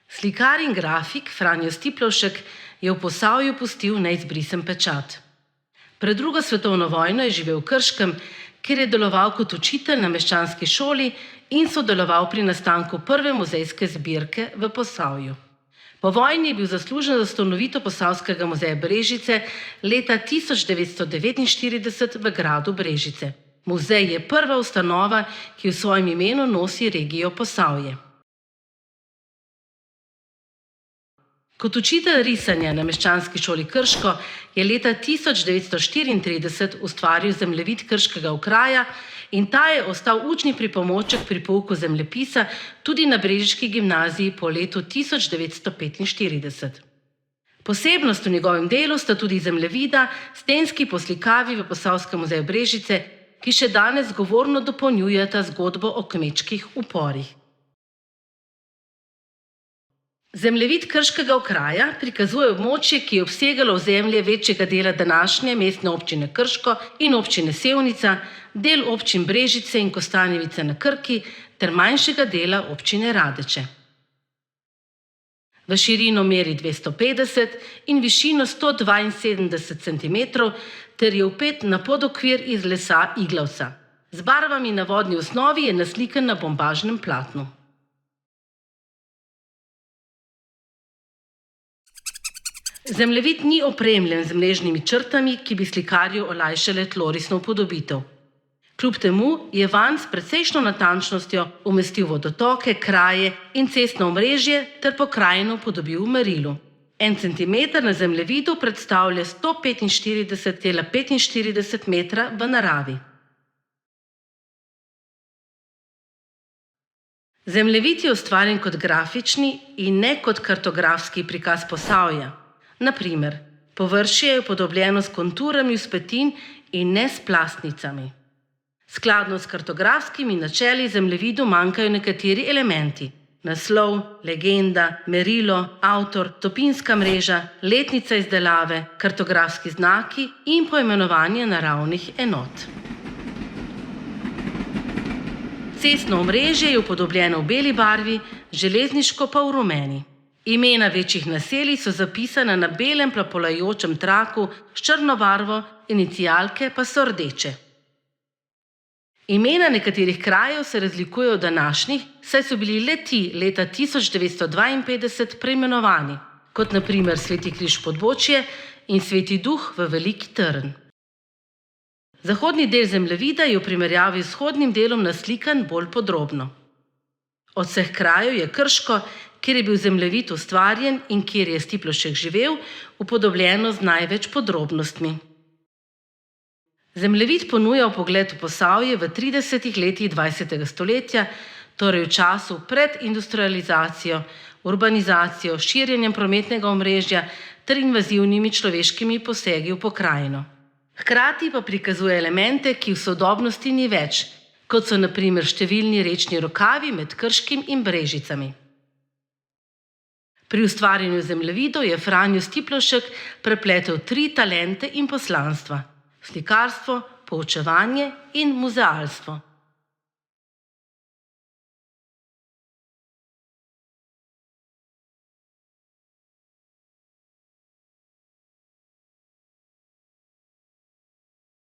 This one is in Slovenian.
Slikar in grafik Franjo Stiplovšek je v Posavju pustil neizbrisen pečat. Pred drugo svetovno vojno je živel v Krškem, kjer je deloval kot učitelj na meščanski šoli in sodeloval pri nastanku prve muzejske zbirke v Posavju. Po vojni je bil zaslužen za ustanovitev Posavskega muzeja Brežice leta 1949 v gradu Brežice. Muzej je prva ustanova, ki v svojem imenu nosi regijo Posavje. Kot učitelj risanja na meščanski šoli Krško je leta 1934 ustvaril zemljevid krškega okraja in ta je ostal učni pripomoček pri pouku zemljepisa tudi na brežiški gimnaziji po letu 1945. Posebnost v njegovem delu sta tudi zemljevida, stenski poslikavi v Posavskem muzeju Brežice, ki še danes govorno dopolnjujeta zgodbo o kmečkih uporih. Zemljevid krškega okraja prikazuje območje, ki je obsegalo ozemlje večjega dela današnje mestne občine Krško in občine Sevnica, del občin Brežice in Kostanjevice na Krki ter manjšega dela občine Radeče. V širino meri 250 in višino 172 cm ter je vpet na podokvir iz lesa iglavca. Z barvami na vodni osnovi je naslikan na bombažnem platnu. Zemljevid ni opremljen z mrežnimi črtami, ki bi slikarju olajšale tlorisno upodobitev. Kljub temu je vanj s precejšnjo natančnostjo umestil vodotoke, kraje in cestno omrežje ter pokrajino upodobil v merilu. 1 centimeter na zemljevidu predstavlja 145,45 metra v naravi. Zemljevid je ustvarjen kot grafični in ne kot kartografski prikaz Posavja. Na primer, površje je upodobljeno s konturami vzpetin in ne s plastnicami. Skladno s kartografskimi načeli zemljevidu manjkajo nekateri elementi: naslov, legenda, merilo, avtor, topinska mreža, letnica izdelave, kartografski znaki in poimenovanje naravnih enot. Cestno omrežje je upodobljeno v beli barvi, železniško pa v rumeni. Imena večjih naselij so zapisana na belem plapolajočem traku s črno barvo, inicialke pa so rdeče. Imena nekaterih krajev se razlikujejo od današnjih, saj so bili le ti leta 1952 preimenovani, kot na primer Sveti Križ Podbočje in Sveti Duh v Veliki Trn. Zahodni del zemljevida je v primerjavi z vzhodnim delom naslikan bolj podrobno. Od vseh krajev je Krško, kjer je bil zemljevid ustvarjen in kjer je Stiplovšek živel, upodobljeno z največ podrobnostmi. Zemljevid ponuja vpogled v Posavje v 30 letih 20. stoletja, torej v času pred industrializacijo, urbanizacijo, širjenjem prometnega omrežja ter invazivnimi človeškimi posegi v pokrajino. Hkrati pa prikazuje elemente, ki v sodobnosti ni več, kot so na primer številni rečni rokavi med Krškim in Brežicami. Pri ustvarjanju zemljevidov je Franjo Stiplovšek prepletel 3 talente in poslanstva: slikarstvo, poučevanje in muzealstvo.